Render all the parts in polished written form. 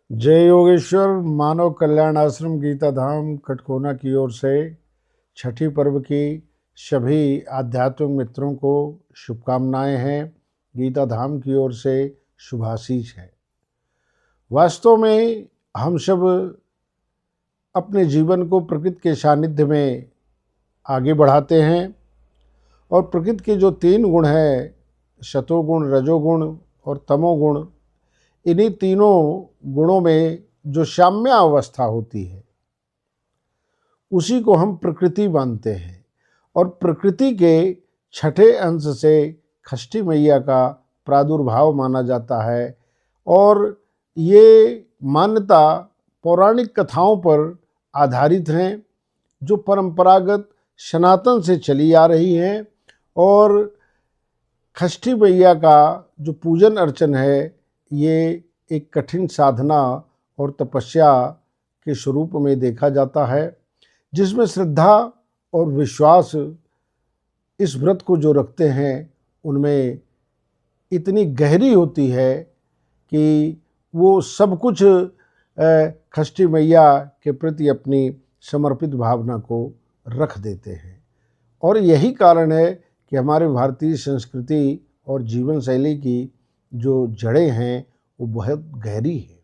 जय योगेश्वर। मानव कल्याण आश्रम गीता धाम कटकोना की ओर से छठी पर्व की सभी आध्यात्मिक मित्रों को शुभकामनाएं हैं। गीता धाम की ओर से शुभाशीष है। वास्तव में हम सब अपने जीवन को प्रकृति के सानिध्य में आगे बढ़ाते हैं और प्रकृति के जो 3 गुण हैं, सतोगुण, रजोगुण और तमोगुण, इन्हीं तीनों गुणों में जो साम्य अवस्था होती है उसी को हम प्रकृति मानते हैं। और प्रकृति के छठे अंश से षष्ठी मैया का प्रादुर्भाव माना जाता है और ये मान्यता पौराणिक कथाओं पर आधारित हैं जो परंपरागत सनातन से चली आ रही हैं। और षष्ठी मैया का जो पूजन अर्चन है ये एक कठिन साधना और तपस्या के स्वरूप में देखा जाता है, जिसमें श्रद्धा और विश्वास इस व्रत को जो रखते हैं उनमें इतनी गहरी होती है कि वो सब कुछ षष्ठी मैया के प्रति अपनी समर्पित भावना को रख देते हैं। और यही कारण है कि हमारे भारतीय संस्कृति और जीवन शैली की जो जड़ें हैं वो बहुत गहरी है।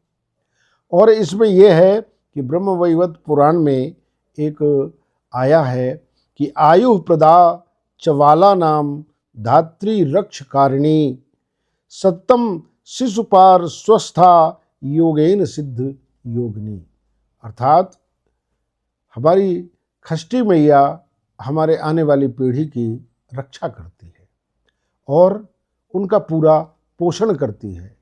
और इसमें यह है कि ब्रह्मवैवर्त पुराण में एक आया है कि आयु प्रदा चवाला नाम धात्री रक्ष कारिणी सत्तम शिशुपार स्वस्था योगेन सिद्ध योगिनी। अर्थात हमारी षष्ठी मैया हमारे आने वाली पीढ़ी की रक्षा करती है और उनका पूरा पोषण करती है।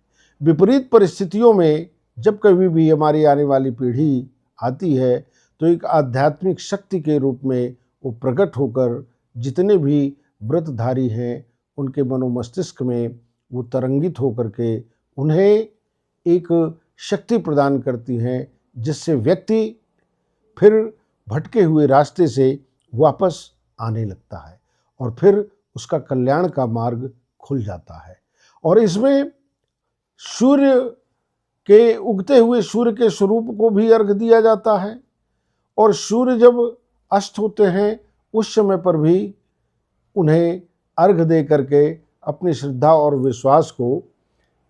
विपरीत परिस्थितियों में जब कभी भी हमारी आने वाली पीढ़ी आती है तो एक आध्यात्मिक शक्ति के रूप में वो प्रकट होकर जितने भी व्रतधारी हैं उनके मनोमस्तिष्क में वो तरंगित होकर के उन्हें एक शक्ति प्रदान करती हैं, जिससे व्यक्ति फिर भटके हुए रास्ते से वापस आने लगता है और फिर उसका कल्याण का मार्ग खुल जाता है। और इसमें सूर्य के उगते हुए सूर्य के स्वरूप को भी अर्घ दिया जाता है और सूर्य जब अस्त होते हैं उस समय पर भी उन्हें अर्घ दे करके अपनी श्रद्धा और विश्वास को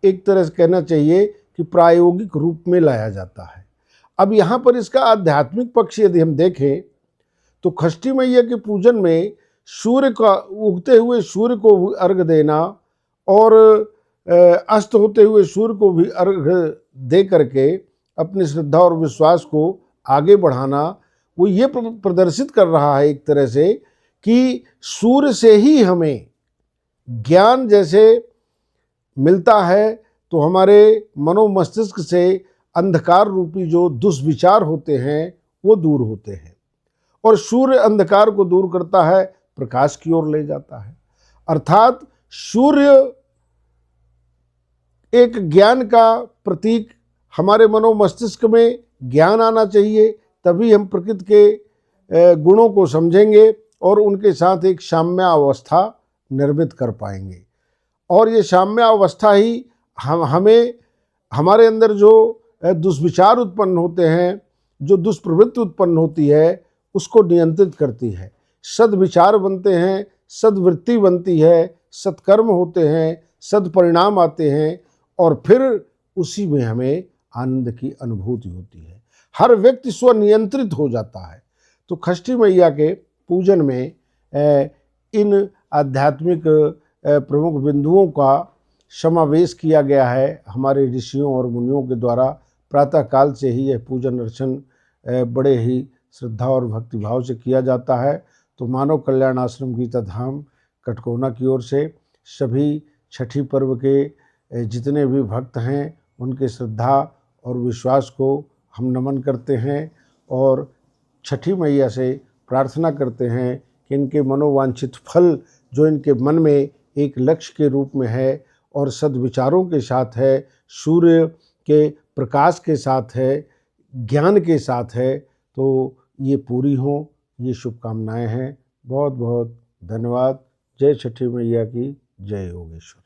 एक तरह से कहना चाहिए कि प्रायोगिक रूप में लाया जाता है। अब यहाँ पर इसका आध्यात्मिक पक्ष यदि हम देखें तो षष्ठी मैया के पूजन में सूर्य का उगते हुए सूर्य को अर्घ देना और अस्त होते हुए सूर्य को भी अर्घ दे करके अपनी श्रद्धा और विश्वास को आगे बढ़ाना, वो ये प्रदर्शित कर रहा है एक तरह से कि सूर्य से ही हमें ज्ञान जैसे मिलता है तो हमारे मनोमस्तिष्क से अंधकार रूपी जो दुष्विचार होते हैं वो दूर होते हैं और सूर्य अंधकार को दूर करता है, प्रकाश की ओर ले जाता है। अर्थात सूर्य एक ज्ञान का प्रतीक, हमारे मनोमस्तिष्क में ज्ञान आना चाहिए तभी हम प्रकृति के गुणों को समझेंगे और उनके साथ एक साम्य अवस्था निर्मित कर पाएंगे। और ये साम्य अवस्था ही हमें हमारे अंदर जो दुष्विचार उत्पन्न होते हैं, जो दुष्प्रवृत्ति उत्पन्न होती है, उसको नियंत्रित करती है। सद्विचार बनते हैं, सद्वृत्ति बनती है, सत्कर्म होते हैं, सद्परिणाम आते हैं और फिर उसी में हमें आनंद की अनुभूति होती है। हर व्यक्ति स्वनियंत्रित हो जाता है। तो षष्ठी मैया के पूजन में इन आध्यात्मिक प्रमुख बिंदुओं का समावेश किया गया है। हमारे ऋषियों और मुनियों के द्वारा प्रातःकाल से ही यह पूजन अर्चन बड़े ही श्रद्धा और भक्तिभाव से किया जाता है। तो मानव कल्याण आश्रम गीता धाम कटकोना की ओर से सभी छठी पर्व के जितने भी भक्त हैं उनके श्रद्धा और विश्वास को हम नमन करते हैं और छठी मैया से प्रार्थना करते हैं कि इनके मनोवांछित फल जो इनके मन में एक लक्ष्य के रूप में है और सद्विचारों के साथ है, सूर्य के प्रकाश के साथ है, ज्ञान के साथ है, तो ये पूरी हों, ये शुभकामनाएं हैं। बहुत बहुत धन्यवाद। जय छठी मैया की, जय योगेश्वर।